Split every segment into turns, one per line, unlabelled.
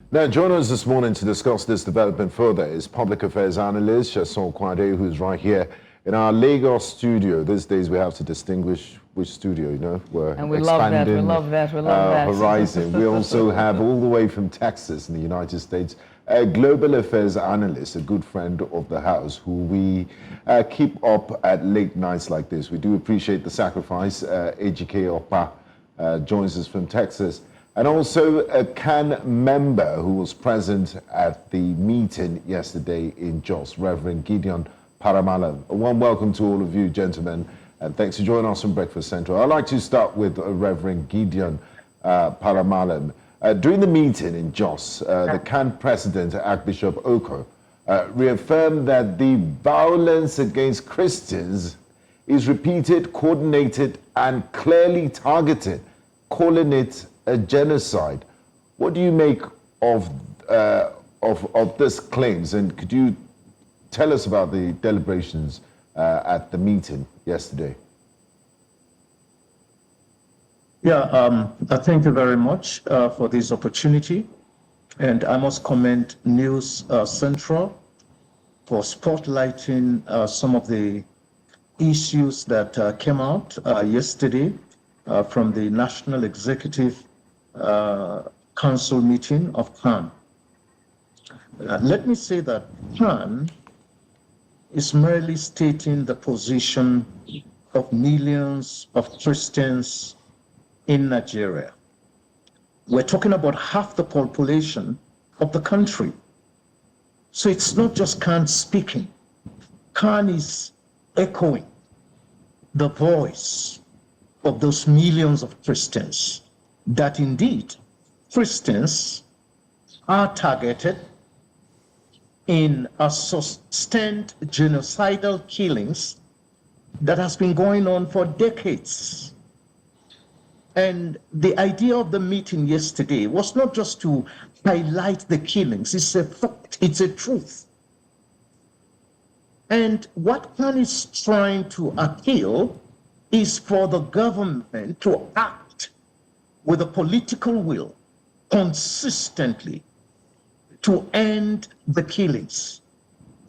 Now, joining us this morning to discuss this development further is public affairs analyst Sesan Okunade, who's right here in our Lagos studio. These days we have to distinguish which studio, we're
and we
expanding
love that.
horizon. We also have all the way from Texas in the United States, a global affairs analyst, a good friend of the house, who we keep up at late nights like this. We do appreciate the sacrifice. Ejike Okpa joins us from Texas. And also a CAN member who was present at the meeting yesterday in Jos, Reverend Gideon Paramalam. A warm welcome to all of you, gentlemen, and thanks for joining us on Breakfast Central. I'd like to start with Reverend Gideon Paramalam. During the meeting in Jos, the CAN president, Archbishop Oko, reaffirmed that the violence against Christians is repeated, coordinated, and clearly targeted, calling it a genocide. What do you make of this claims, and could you tell us about the deliberations at the meeting yesterday?
Yeah, thank you very much for this opportunity, and I must commend News Central for spotlighting some of the issues that came out yesterday from the National Executive Council meeting of CAN. Let me say that CAN is merely stating the position of millions of Christians in Nigeria. We're talking about half the population of the country. So it's not just CAN speaking. CAN is echoing the voice of those millions of Christians, that indeed Christians are targeted in a sustained genocidal killings that has been going on for decades. And the idea of the meeting yesterday was not just to highlight the killings, it's a fact, it's a truth. And what CAN is trying to appeal is for the government to act with a political will consistently to end the killings.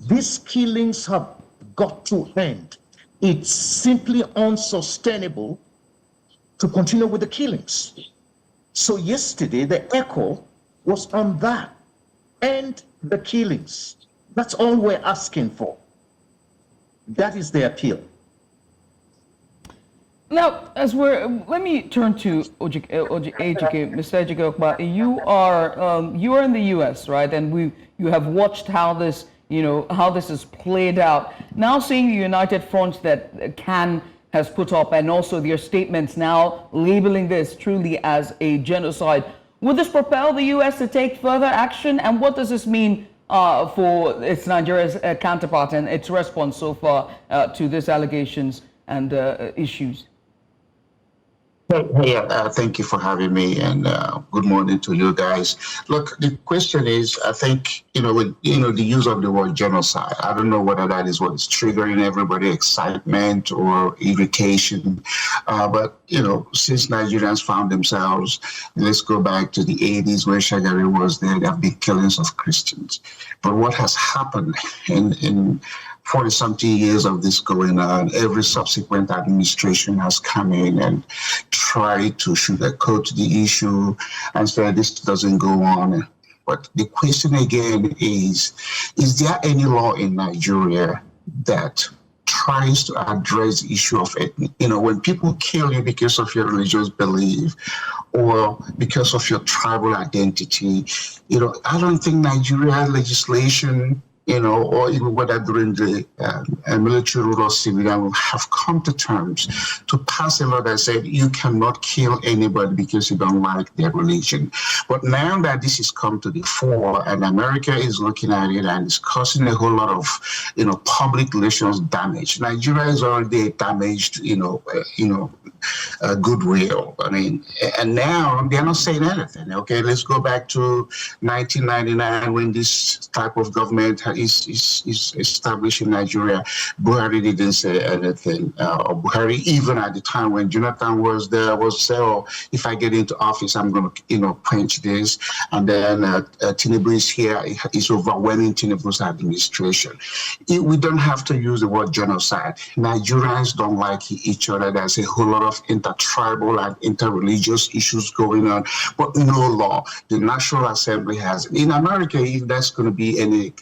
These killings have got to end. It's simply unsustainable to continue with the killings. So yesterday, the echo was on that. End the killings. That's all we're asking for. That is the appeal.
Now, let me turn to Mr. Ejike Okpa. You are in the U.S., right? And you have watched how this is played out. Now, seeing the united front that CAN has put up, and also their statements now labeling this truly as a genocide, would this propel the U.S. to take further action? And what does this mean for its Nigeria's counterpart and its response so far to these allegations and issues?
Thank you for having me, and good morning to you guys. Look, the question is, I think, with the use of the word genocide, I don't know whether that is what is triggering everybody excitement or irritation, but since Nigerians found themselves, let's go back to the 80s where Shagari was there have been killings of Christians. But what has happened in 40-something years of this going on, every subsequent administration has come in and tried to sugarcoat the issue and say this doesn't go on. But the question again is there any law in Nigeria that tries to address the issue of ethnic? When people kill you because of your religious belief or because of your tribal identity, I don't think Nigeria legislation or even whether during the military rule or civilian will have come to terms to pass a law that said you cannot kill anybody because you don't like their religion. But now that this has come to the fore and America is looking at it and is causing a whole lot of, public relations damage, Nigeria is already damaged, goodwill. And now they're not saying anything. Okay, let's go back to 1999 when this type of government, is established in Nigeria, Buhari didn't say anything. Or Buhari, even at the time when Jonathan was there, was say, "Oh, if I get into office, I'm going to, punch this." And then Tinubu is here; is overwhelming Tinubu's administration. We don't have to use the word genocide. Nigerians don't like each other. There's a whole lot of intertribal and interreligious issues going on, but no law. The National Assembly has. In America, if there's going to be anything,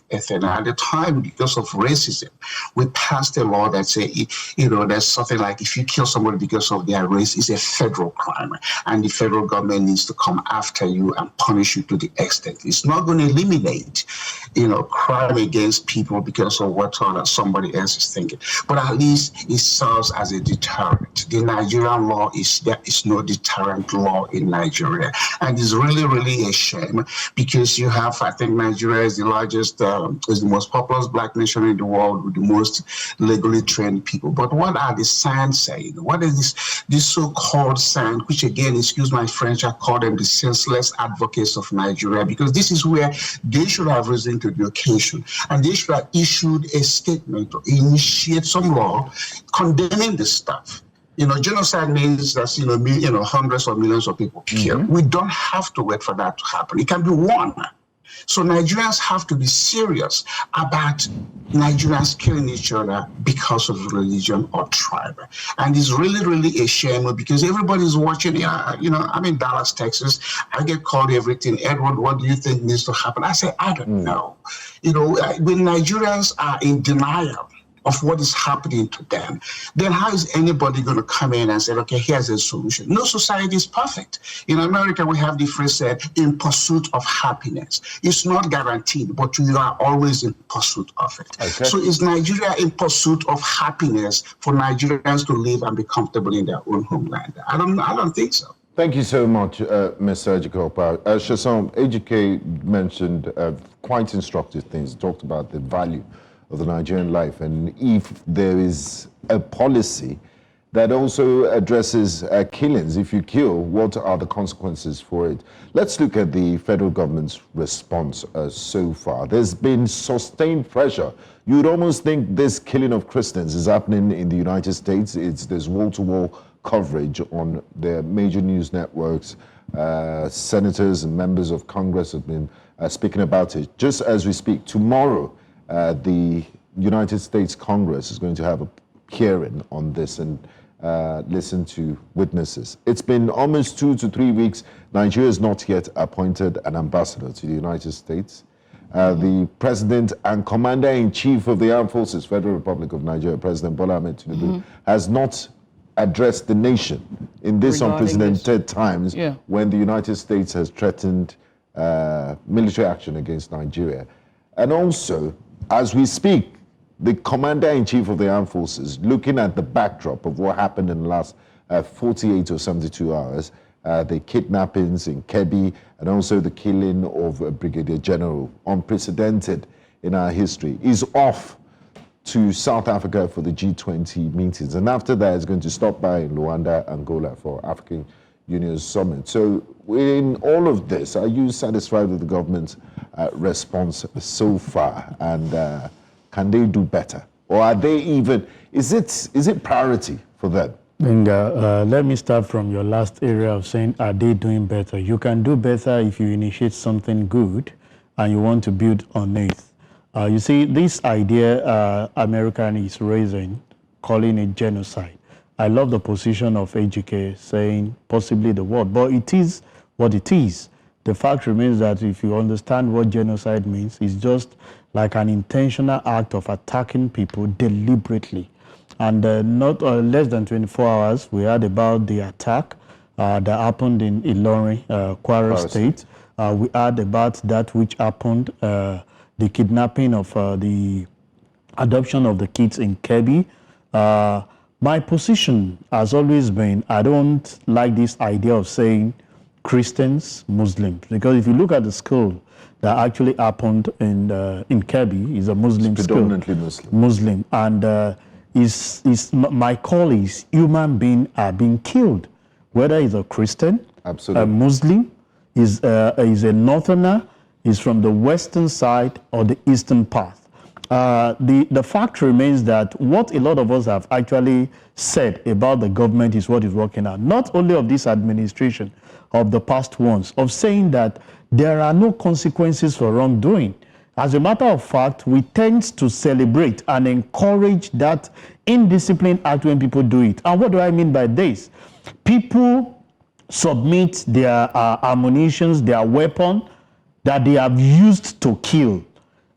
at the time, because of racism, we passed a law that say, there's something like if you kill somebody because of their race, it's a federal crime, and the federal government needs to come after you and punish you to the extent. It's not going to eliminate, crime against people because of what somebody else is thinking, but at least it serves as a deterrent. The Nigerian law there is no deterrent law in Nigeria, and it's really, really a shame because you have, I think Nigeria is the largest, is the most populous black nation in the world with the most legally trained people. But what are the signs saying? What is this so-called sign, which again, excuse my French, I call them the senseless advocates of Nigeria, because this is where they should have risen to the occasion, and they should have issued a statement or initiate some law condemning this stuff. Genocide means that, hundreds of millions of people killed. We don't have to wait for that to happen. It can be one. So Nigerians have to be serious about Nigerians killing each other because of religion or tribe. And it's really, really a shame because everybody's watching. I'm in Dallas, Texas. I get called everything. Edward, what do you think needs to happen? I say, I don't know. When Nigerians are in denial of what is happening to them, then how is anybody going to come in and say, okay, here's a solution? No society is perfect. In America, we have the phrase said, in pursuit of happiness. It's not guaranteed, but you are always in pursuit of it. Okay. So is Nigeria in pursuit of happiness for Nigerians to live and be comfortable in their own homeland? I don't think so.
Thank you so much, Mr. Ejike Okpa. Sesan, Ejike mentioned quite instructive things. He talked about the value of the Nigerian life, and if there is a policy that also addresses killings, if you kill, what are the consequences for it? Let's look at the federal government's response so far. There's been sustained pressure. You'd almost think this killing of Christians is happening in the United States. There's wall-to-wall coverage on the major news networks. Senators and members of Congress have been speaking about it. Just as we speak, tomorrow, the United States Congress is going to have a hearing on this and listen to witnesses. It's been almost 2 to 3 weeks. Nigeria has not yet appointed an ambassador to the United States. The President and Commander-in-Chief of the Armed Forces, Federal Republic of Nigeria, President Bola Ahmed Tinubu, has not addressed the nation in this unprecedented times when the United States has threatened military action against Nigeria. And also, as we speak, the Commander-in-Chief of the Armed Forces, looking at the backdrop of what happened in the last 48 or 72 hours, the kidnappings in Kebbi, and also the killing of a Brigadier General, unprecedented in our history, is off to South Africa for the G20 meetings. And after that, it's going to stop by in Luanda, Angola for African Union Summit. So in all of this, are you satisfied with the government's response so far? And can they do better? Or are they even, is it priority for them?
Let me start from your last area of saying, are they doing better? You can do better if you initiate something good and you want to build on it. You see, this idea American is raising, calling it genocide. I love the position of Ejike saying possibly the word, but it is what it is. The fact remains that if you understand what genocide means, it's just like an intentional act of attacking people deliberately. And not less than 24 hours, we heard about the attack that happened in Ilorin, Kwara State. We heard about that which happened, the kidnapping of the adoption of the kids in Kebbi. My position has always been, I don't like this idea of saying Christians, Muslims, because if you look at the school that actually happened in Kebbi, is a Muslim
it's
school.
Predominantly Muslim.
And my call is human beings are being killed, whether he's a Christian,
absolutely,
a Muslim, is a northerner, is from the western side or the eastern path. the fact remains that what a lot of us have actually said about the government is what is working out. Not only of this administration, of the past ones, of saying that there are no consequences for wrongdoing. As a matter of fact, we tend to celebrate and encourage that indisciplined act when people do it. And what do I mean by this? People submit their ammunitions, their weapon that they have used to kill,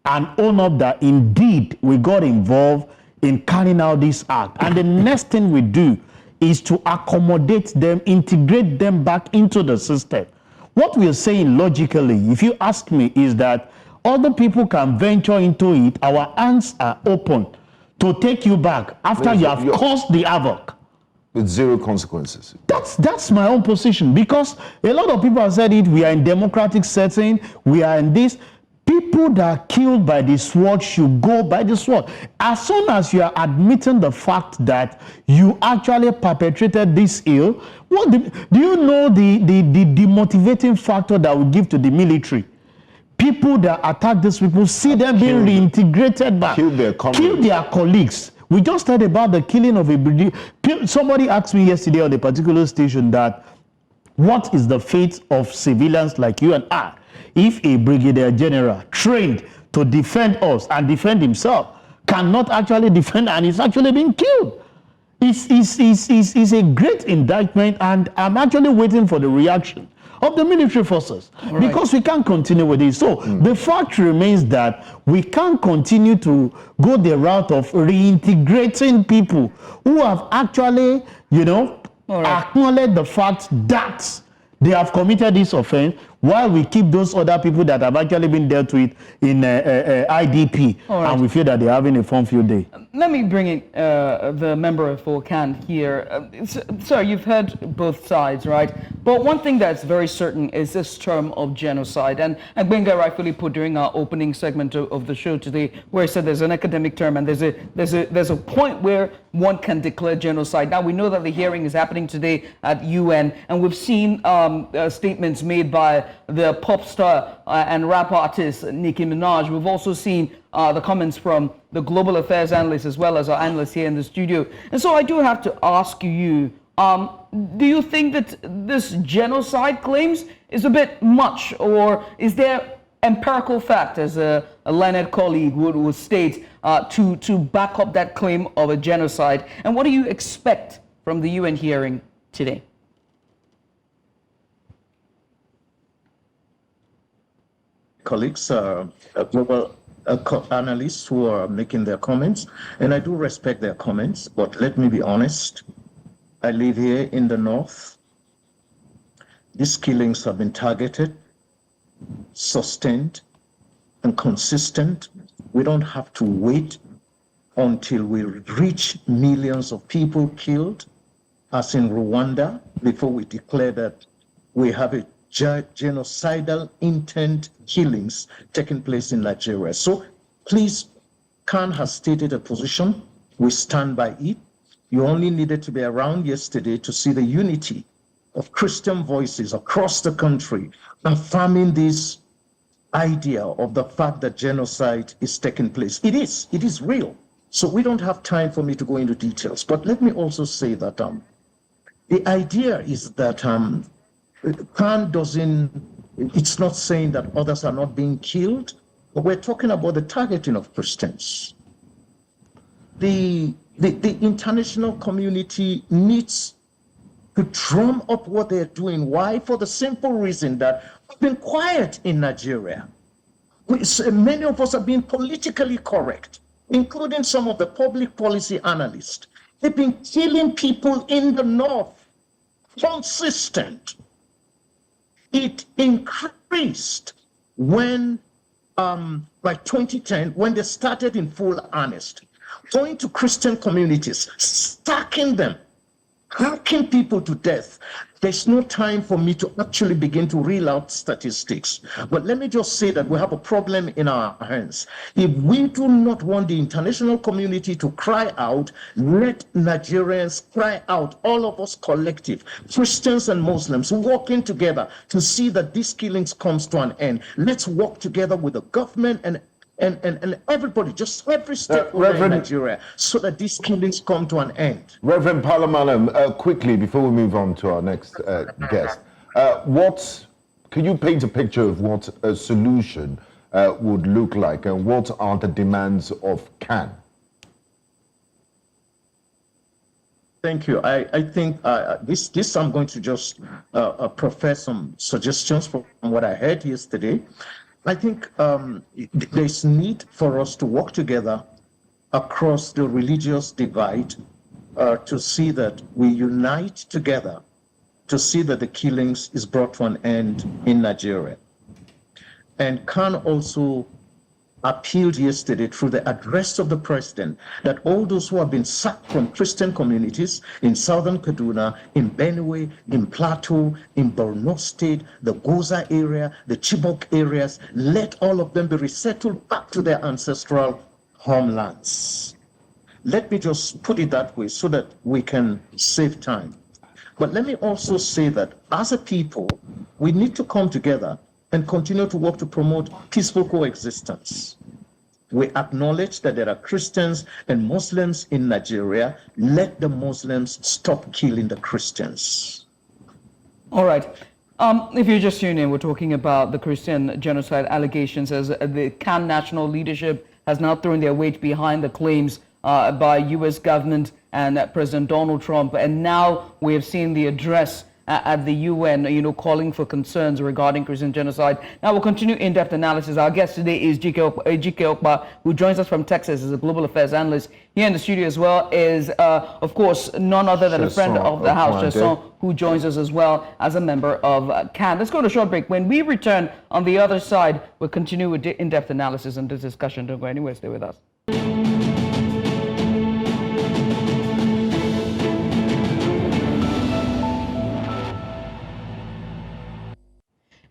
and own up that indeed we got involved in carrying out this act. And the next thing we do is to accommodate them, integrate them back into the system. What we are saying logically, if you ask me, is that other people can venture into it. Our hands are open to take you back after you have caused the havoc.
With zero consequences.
That's my own position, because a lot of people have said it. We are in democratic setting. We are in this. People that are killed by the sword should go by the sword. As soon as you are admitting the fact that you actually perpetrated this ill, do you know the demotivating factor that we give to the military? People that attack these people, see them being reintegrated back, kill their colleagues. We just heard about the killing of a brigadier. Somebody asked me yesterday on a particular station that what is the fate of civilians like you and I if a brigadier general trained to defend us and defend himself cannot actually defend and is actually being killed? It's a great indictment, and I'm actually waiting for the reaction of the military forces, because we can't continue with this. So the fact remains that we can't continue to go the route of reintegrating people who have actually, acknowledged the fact that they have committed this offense, while we keep those other people that have actually been dealt with in IDP, and we feel that they're having a fun field day.
Let me bring in the member for CAN here. Sir, you've heard both sides, right? But one thing that's very certain is this term of genocide. And Benga rightfully put during our opening segment of the show today, where he said there's an academic term and there's a point where one can declare genocide. Now, we know that the hearing is happening today at UN, and we've seen statements made by the pop star and rap artist Nicki Minaj. We've also seen the comments from the global affairs analyst as well as our analyst here in the studio. And so I do have to ask you, do you think that this genocide claims is a bit much, or is there empirical fact, as a learned colleague would state, to back up that claim of a genocide? And what do you expect from the UN hearing today?
Colleagues, global analysts who are making their comments, and I do respect their comments, but let me be honest. I live here in the north. These killings have been targeted, sustained, and consistent. We don't have to wait until we reach millions of people killed, as in Rwanda, before we declare that we have a genocidal intent killings taking place in Nigeria. So please, CAN has stated a position. We stand by it. You only needed to be around yesterday to see the unity of Christian voices across the country affirming this idea of the fact that genocide is taking place. It is real. So we don't have time for me to go into details. But let me also say that the idea is that CAN it's not saying that others are not being killed, but we're talking about the targeting of Christians. The international community needs to drum up what they're doing. Why? For the simple reason that we've been quiet in Nigeria. Many of us are being politically correct, including some of the public policy analysts. They've been killing people in the north, consistent. It increased when, by 2010, when they started in full earnest, going to Christian communities, stacking them, hacking people to death. There's no time for me to actually begin to reel out statistics. But let me just say that we have a problem in our hands. If we do not want the international community to cry out, let Nigerians cry out, all of us collective, Christians and Muslims, working together to see that these killings comes to an end. Let's work together with the government and and everybody, just every stakeholder in Nigeria, so that these killings come to an end.
Reverend Palamalam, quickly before we move on to our next guest, can you paint a picture of what a solution would look like, and what are the demands of CAN?
Thank you. I think this I'm going to just profess some suggestions from what I heard yesterday. I think there's need for us to work together across the religious divide to see that we unite together to see that the killings is brought to an end in Nigeria. And CAN also appealed yesterday through the address of the president that all those who have been sacked from Christian communities in southern Kaduna, in Benue, in Plateau, in Borno State, the Goza area, the Chibok areas, let all of them be resettled back to their ancestral homelands. Let me just put it that way so that we can save time. But let me also say that as a people, we need to come together and continue to work to promote peaceful coexistence. We acknowledge that there are Christians and Muslims in Nigeria. Let the Muslims stop killing the Christians.
All right. If you're just tuning in, we're talking about the Christian genocide allegations as the CAN national leadership has now thrown their weight behind the claims by U.S. government and President Donald Trump. And now we have seen the address at the UN, calling for concerns regarding Christian genocide. Now we'll continue in-depth analysis. Our guest today is Ejike Okpa, who joins us from Texas as a global affairs analyst. Here in the studio as well is, of course, none other than a friend of the house, Sesan, who joins us as well as a member of CAN. Let's go to a short break. When we return on the other side, we'll continue with in-depth analysis and this discussion. Don't go anywhere. Stay with us.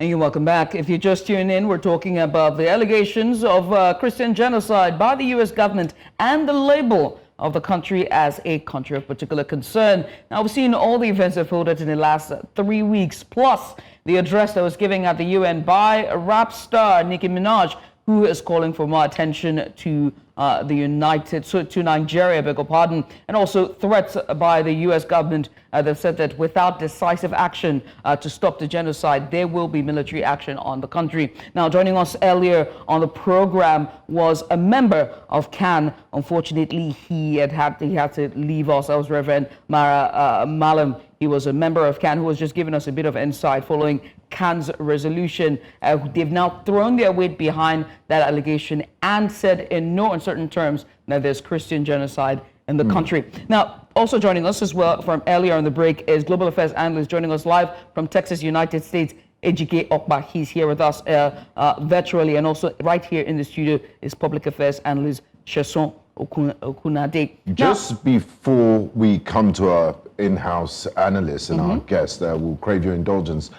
And you're welcome back. If you're just tuning in, we're talking about the allegations of Christian genocide by the U.S. government and the label of the country as a country of particular concern. Now, we've seen all the events unfolded in the last 3 weeks, plus the address that was given at the UN by rap star Nicki Minaj, who is calling for more attention to to Nigeria, beg your pardon, and also threats by the U.S. government that said that without decisive action to stop the genocide, there will be military action on the country. Now, joining us earlier on the program was a member of CAN. Unfortunately, he had to leave us. That was Reverend Malam. He was a member of CAN who was just giving us a bit of insight following CAN's resolution. They've now thrown their weight behind that allegation and said in no uncertain terms that there's Christian genocide in the country. Now, also joining us as well from earlier on the break is global affairs analyst joining us live from Texas, United States, Ejike Okpa. He's here with us virtually, and also right here in the studio is public affairs analyst Sesan Okunade.
Just before we come to our in-house analyst and our guest, we'll crave your indulgence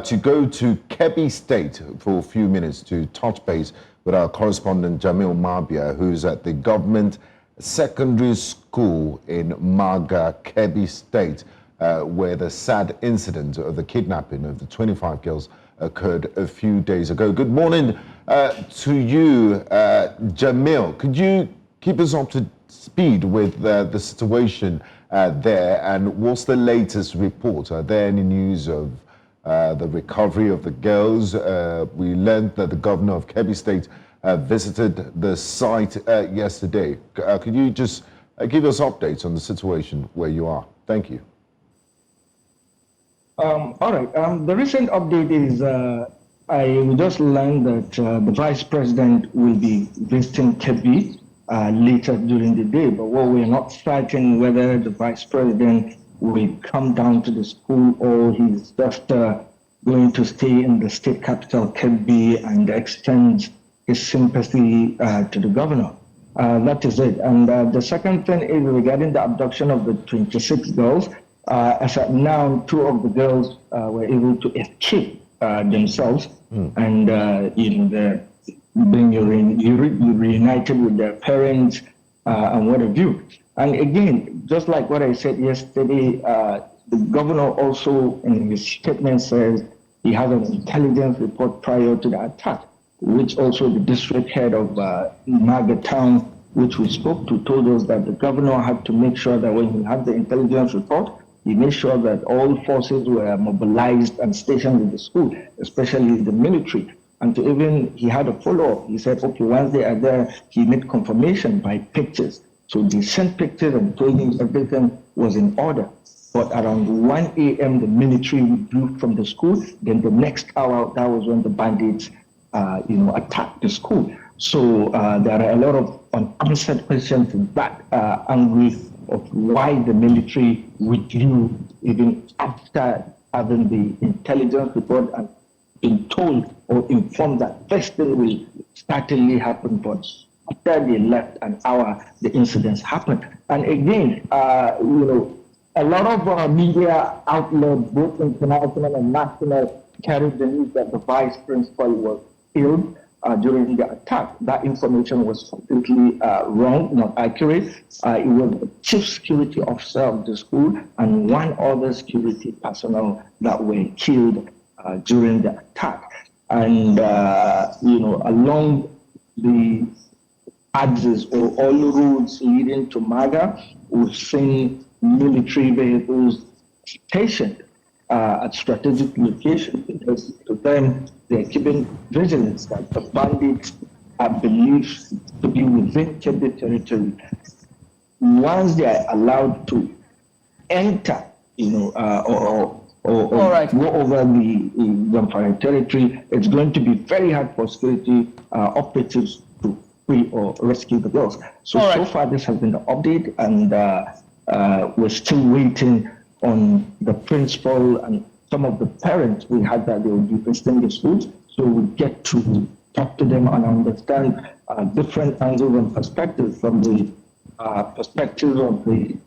to go to Kebbi State for a few minutes to touch base with our correspondent Jamil Mabia, who's at the government secondary school in Maga, Kebbi State, where the sad incident of the kidnapping of the 25 girls occurred a few days ago. Good morning to you, Jamil. Could you keep us up to speed with the situation there, and what's the latest report? Are there any news of the recovery of the girls? We learned that the governor of Kebbi State visited the site yesterday. Could you just give us updates on the situation where you are? Thank you.
All right. The recent update is I just learned that the vice president will be visiting Kebbi later during the day, but what we're not certain whether the vice president will come down to the school or he's just going to stay in the state capital, Kebbi, and extend his sympathy to the governor. That is it. And the second thing is regarding the abduction of the 26 girls. As of now, 2 of the girls were able to escape themselves, and they're being reunited with their parents and what have you. And again, just like what I said yesterday, the governor also in his statement says he has an intelligence report prior to the attack. which also the district head of Maga Town, which we spoke to, told us that the governor had to make sure that when he had the intelligence report, he made sure that all forces were mobilized and stationed in the school, especially the military. And to even, he had a follow-up. He said, okay, once they are there, he made confirmation by pictures. So they sent pictures and told him everything was in order. But around 1 a.m., the military withdrew from the school. Then the next hour, that was when the bandits, attacked the school. So there are a lot of unanswered questions in that angle of why the military withdrew even after having the intelligence report and been told or informed that first thing will certainly happen, but after they left an hour, the incidents happened. And again, a lot of media outlets, both international and national, carried the news that the vice principal was killed during the attack. That information was completely wrong, not accurate. It was the chief security officer of the school and one other security personnel that were killed during the attack. And, along the axis or all roads leading to Maga, we've seen military vehicles stationed at strategic locations because to them they're keeping vigilance that the bandits are believed to be within Kebbi territory. Once they are allowed to enter, or go over the Zamfara territory, it's going to be very hard for security operatives to free or rescue the girls. So far this has been the update, and we're still waiting on the principal and some of the parents. We had that they will be visiting the schools, so we get to talk to them and understand different angles and perspectives from the perspective of the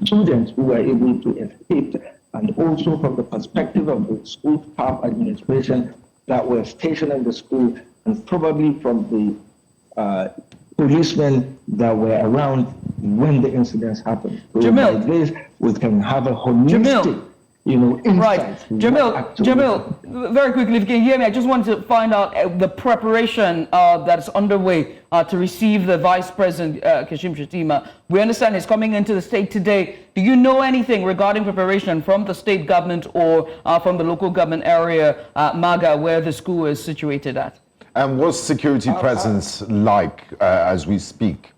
students who were able to escape, and also from the perspective of the school staff administration that were stationed in the school, and probably from the policemen that were around when the incidents happened. So
Jamil,
by this, we can have a holistic, insight.
Right, Jamil, very quickly, if you can hear me, I just wanted to find out the preparation that is underway to receive the Vice President, Kashim Shettima. We understand he's coming into the state today. Do you know anything regarding preparation from the state government or from the local government area, Maga, where the school is situated at?
And what's security presence like as we speak?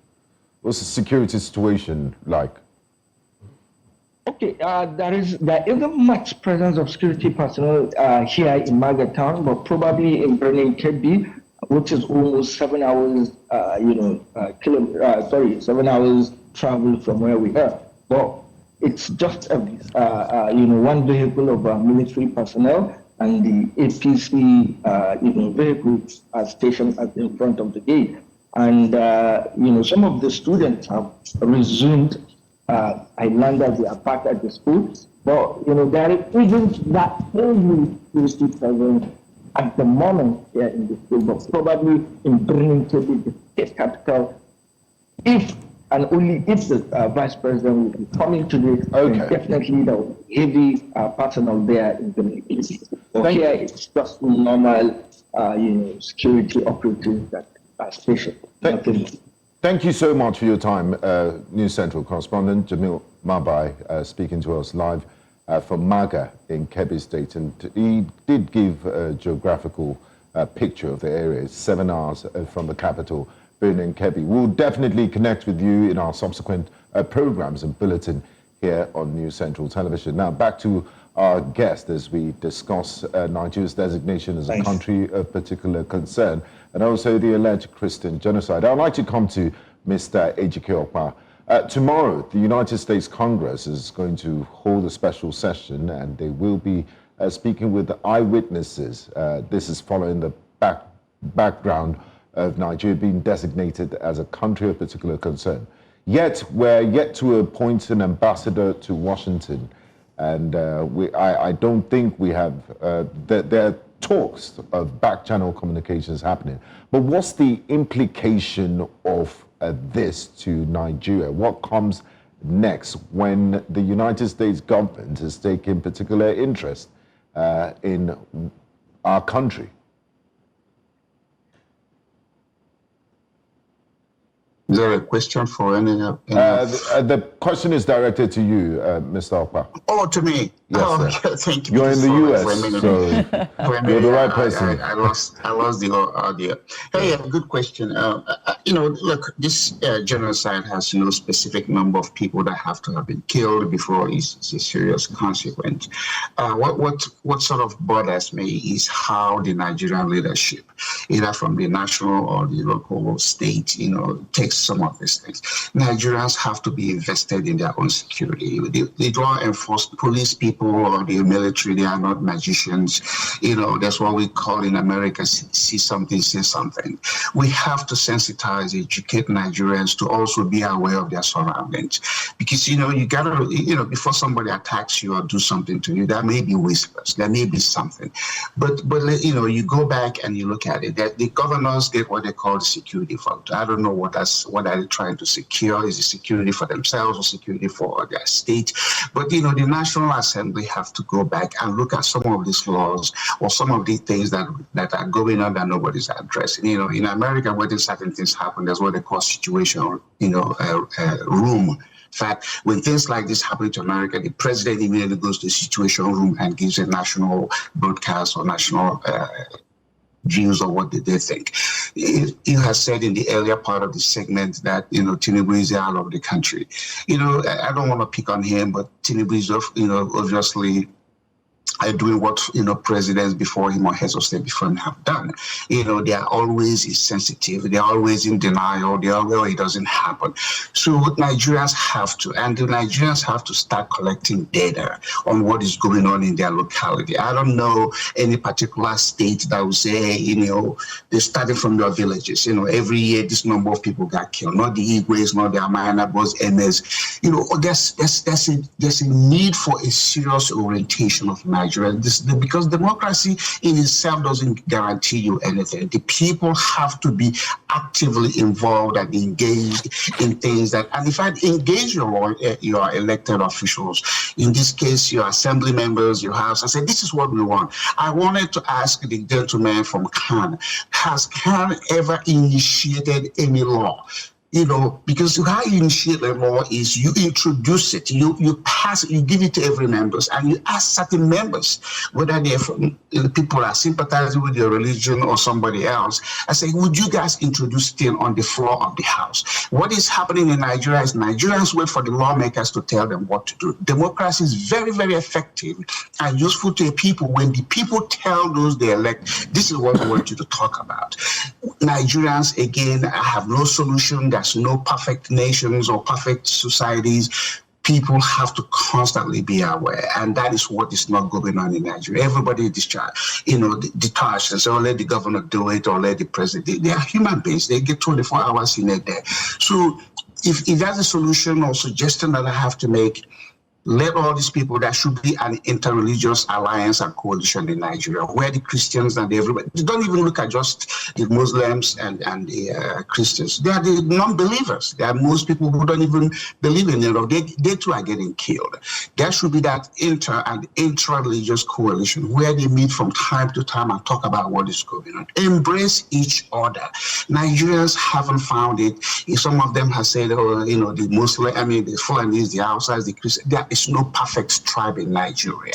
What's the security situation like?
Okay, there isn't much presence of security personnel here in Maga town, but probably in Birnin Kebbi, which is almost 7 hours, 7 hours travel from where we are. But it's just one vehicle of military personnel, and the APC, vehicles are stationed in front of the gate. And, some of the students have resumed Islanders, they are back at the school. But, there isn't that heavy security presence at the moment here in the school, but probably in Birnin Kebbi, the state capital, if and only if the vice president will be coming today, then definitely there will be heavy personnel there in Birnin Kebbi. But here it's just normal, security operatives that are stationed.
Thank you so much for your time, News Central correspondent Jamil Mabai, speaking to us live from Maga in Kebbi State. And he did give a geographical picture of the area. It's 7 hours from the capital, Birnin Kebbi. We'll definitely connect with you in our subsequent programs and bulletin here on News Central Television. Now, back to our guest as we discuss Nigeria's designation as a country of particular concern, and also the alleged Christian genocide. I'd like to come to Mr. Ejike Okpa. Tomorrow, the United States Congress is going to hold a special session, and they will be speaking with the eyewitnesses. This is following the background of Nigeria being designated as a country of particular concern. Yet, we're yet to appoint an ambassador to Washington. And I don't think we have, there are talks of back-channel communications happening. But what's the implication of this to Nigeria? What comes next when the United States government has taken particular interest in our country?
Is there a question for any
The question is directed to you, Mr. Okpa.
Oh, to me.
Yes,
oh,
sir.
okay. Thank you.
You're in the
Sorry
US,
for a minute.
so
For a minute,
you're the right person.
I lost the audio. Hey, good question. Look, this genocide has no specific number of people that have to have been killed before it's a serious consequence. What sort of bothers me is how the Nigerian leadership, either from the national or the local or state, takes some of these things. Nigerians have to be invested in their own security. They don't enforce police people or the military. They are not magicians. That's what we call in America, see something, say something. We have to sensitize, educate Nigerians to also be aware of their surroundings. Because, you gotta, before somebody attacks you or do something to you, there may be whispers, there may be something. But you go back and you look at it, that the governors get what they call the security vote. I don't know what are they trying to secure? Is it security for themselves or security for their state? But, the National Assembly have to go back and look at some of these laws or some of the things that are going on that nobody's addressing. In America, when certain things happen, that's what they call situation, room. In fact, when things like this happen to America, the president immediately goes to the situation room and gives a national broadcast or national views of what they think. He has said in the earlier part of the segment that, Tinubu is out of the country. I don't want to pick on him, but Tinubu is, obviously doing what, presidents before him or heads of state before him have done. They are always insensitive. They are always in denial. They are, well, it doesn't happen. So what Nigerians have to, and the Nigerians have to start collecting data on what is going on in their locality. I don't know any particular state that will say, they started from their villages. Every year this number of people got killed. Not the Igwes, not the Amanabos, MS. There's a need for a serious orientation of Nigeria. Because democracy in itself doesn't guarantee you anything. The people have to be actively involved and engaged in things that, and in fact, engage your elected officials. In this case, your assembly members, your house. I said, this is what we want. I wanted to ask the gentleman from Khan, has Khan ever initiated any law? Because how you initiate a law is you introduce it, you pass it, you give it to every members, and you ask certain members, whether they're from, people are sympathizing with your religion or somebody else. I say, would you guys introduce it on the floor of the House? What is happening in Nigeria is Nigerians wait for the lawmakers to tell them what to do. Democracy is very, very effective and useful to people when the people tell those they elect, this is what we want you to talk about. Nigerians, again, have no solution. There's no perfect nations or perfect societies. People have to constantly be aware, and that is what is not going on in Nigeria. Everybody is detached and say, let the governor do it or let the president. They are human beings. They get 24 hours in a day. So if that's a solution or suggestion that I have to make, let all these people, there should be an interreligious alliance and coalition in Nigeria where the Christians and everybody, they don't even look at just the Muslims and the Christians. They are the non-believers. There are most people who don't even believe in it. They too are getting killed. There should be that inter- and intra-religious coalition where they meet from time to time and talk about what is going on. Embrace each other. Nigerians haven't found it. If some of them have said, the the Fulanis, the Hausas, the Christians, there is no perfect tribe in Nigeria.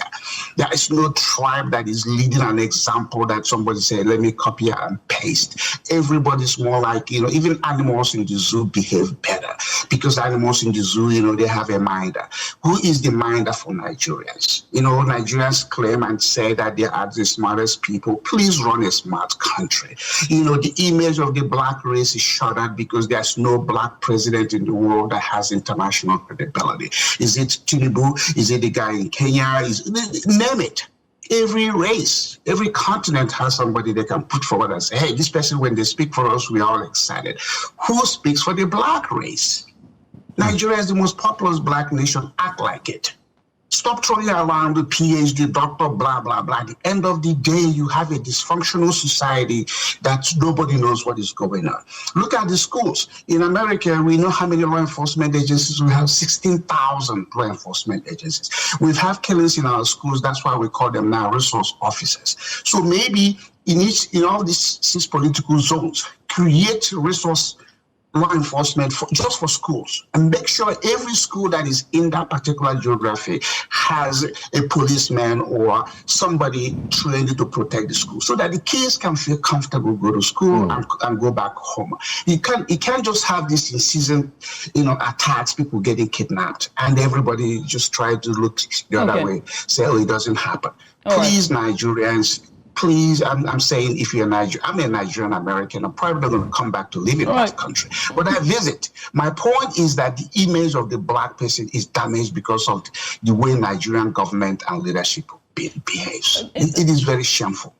There is no tribe that is leading an example that somebody said, let me copy and paste. Everybody's more like, even animals in the zoo behave better because animals in the zoo, they have a minder. Who is the minder for Nigerians? Nigerians claim and say that they are the smartest people. Please run a smart country. The image of the black race is shattered because there's no black president in the world that has international credibility. Is it Tinubu? Is it the guy in Kenya? Name it. Every race, every continent has somebody they can put forward and say, hey, this person, when they speak for us, we are all excited. Who speaks for the black race? Nigeria is the most populous black nation. Act like it. Stop throwing around the PhD, doctor, blah, blah, blah. At the end of the day, you have a dysfunctional society that nobody knows what is going on. Look at the schools. In America, we know how many law enforcement agencies. We have 16,000 law enforcement agencies. We have killings in our schools. That's why we call them now resource officers. So maybe in all these 6 political zones, create resource law enforcement just for schools, and make sure every school that is in that particular geography has a policeman or somebody trained to protect the school, so that the kids can feel comfortable, go to school and go back home. You can't just have this in season, attacks, people getting kidnapped, and everybody just try to look the other way, say, oh, it doesn't happen. Please, Nigerians. Please, I'm saying, if you're I'm a Nigerian American, I'm probably not going to come back to live in that country. But I visit. My point is that the image of the black person is damaged because of the way Nigerian government and leadership behaves. It is very shameful.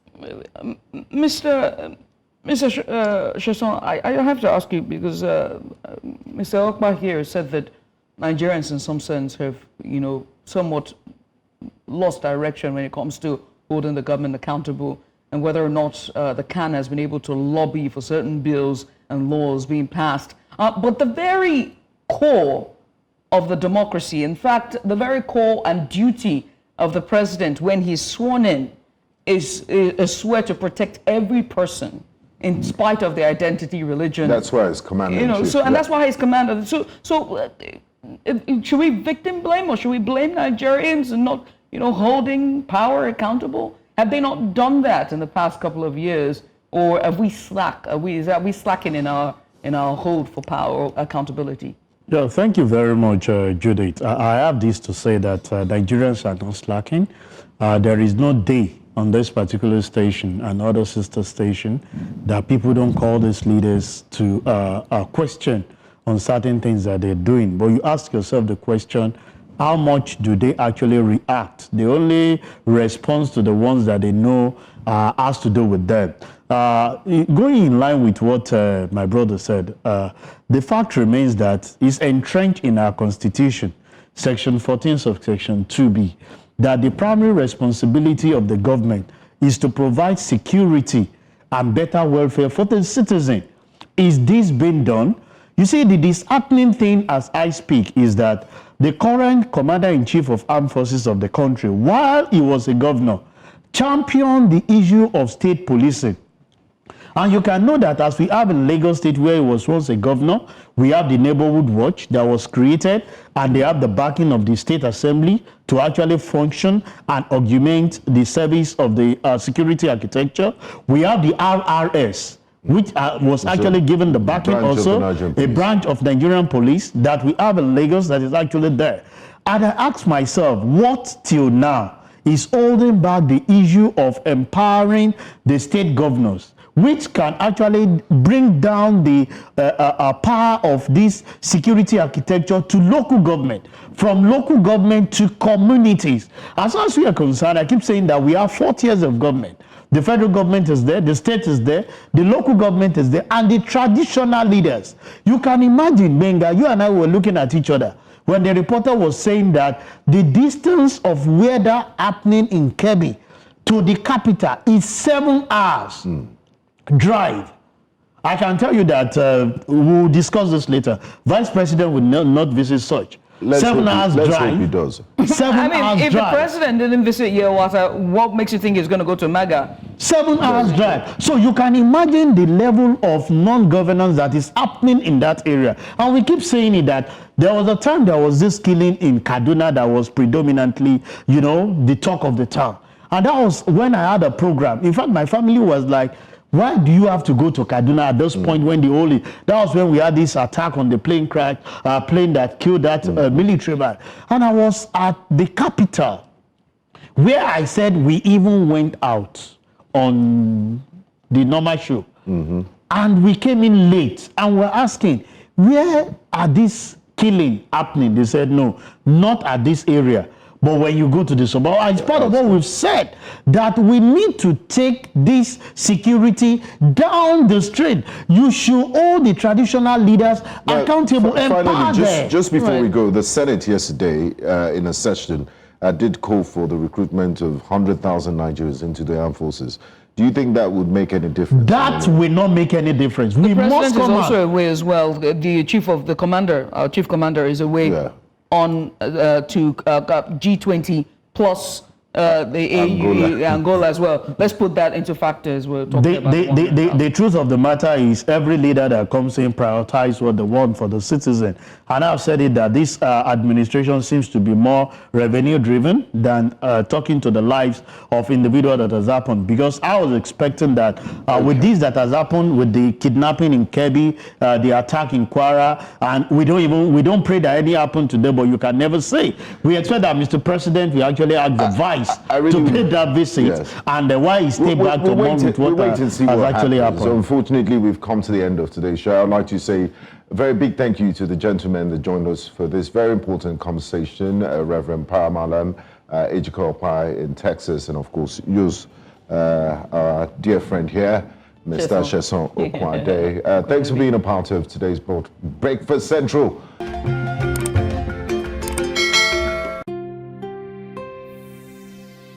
Mr. Sesan, I have to ask you, because Mr. Okpa here said that Nigerians in some sense have, somewhat lost direction when it comes to holding the government accountable, and whether or not the CAN has been able to lobby for certain bills and laws being passed. But the very core of the democracy, in fact, the very core and duty of the president when he's sworn in is a swear to protect every person in spite of their identity, religion.
That's why he's commander-in-chief.
That's why he's commander. So should we victim blame, or should we blame Nigerians and not holding power accountable? Have they not done that in the past couple of years, or have we slack? Are we slacking in our hold for power accountability?
Yeah, thank you very much, Judith. I have this to say that Nigerians are not slacking. There is no day on this particular station and other sister station that people don't call these leaders to question on certain things that they're doing. But you ask yourself the question, how much do they actually react? The only response to the ones that they know has to do with them. Going in line with what my brother said, the fact remains that it's entrenched in our constitution, section 14 subsection 2b, that the primary responsibility of the government is to provide security and better welfare for the citizen. Is this being done? You see, the disheartening thing as I speak is that the current commander-in-chief of armed forces of the country, while he was a governor, championed the issue of state policing. And you can know that as we have in Lagos State, where he was once a governor, we have the neighborhood watch that was created, and they have the backing of the state assembly to actually function and augment the service of the security architecture. We have the RRS, which was actually given the backing also, a branch of Nigerian police that we have in Lagos that is actually there. And I ask myself, what till now is holding back the issue of empowering the state governors, which can actually bring down the power of this security architecture to local government, from local government to communities? As far as we are concerned, I keep saying that we have 4 tiers of government. The federal government is there, the state is there, the local government is there, and the traditional leaders. You can imagine, Benga, you and I were looking at each other when the reporter was saying that the distance of where that happening in Kebbi to the capital is 7 hours drive. I can tell you that we'll discuss this later. Vice President will not visit such. 7 hours drive.
Let's hope he does.
7 hours
if
drive.
the president didn't visit Yewata, what makes you think he's going to go to Maga?
7 hours drive. So you can imagine the level of non-governance that is happening in that area. And we keep saying it, that there was a time there was this killing in Kaduna that was predominantly, the talk of the town. And that was when I had a program. In fact, my family was like, why do you have to go to Kaduna at this point when that was when we had this attack on the plane crash, plane that killed that military man. And I was at the capital where I said we even went out on the normal show. And we came in late and we're asking, where are these killing happening? They said, no, not at this area. But when you go to the suburb, it's part of what we've said, that we need to take this security down the street. You should hold the traditional leaders accountable and
finally, just before we go, the Senate yesterday in a session did call for the recruitment of 100,000 Nigerians into the armed forces. Do you think that would make any difference?
That will not make any difference.
The president is also away as well. The chief of the commander, our chief commander, is away on to G20 plus Angola as well. Let's put that into factors. We're talking about
the truth of the matter is every leader that comes in prioritize what they want for the citizen. And I've said it that this administration seems to be more revenue driven than talking to the lives of individuals that has happened. Because I was expecting that with this that has happened, with the kidnapping in Kebbi, the attack in Kwara, and we don't pray that any happened today, but you can never say. We expect that Mr. President will actually ask the vice to pay that visit, and why he stayed back to mourn with what has actually happened.
So unfortunately, we've come to the end of today's show. I'd like to say a very big thank you to the gentlemen that joined us for this very important conversation, Reverend Paramalam, Ejike Okpa in Texas, and of course, yours, our dear friend here, Mr. Sesan Okunade. Thanks for being a part of today's Breakfast Central.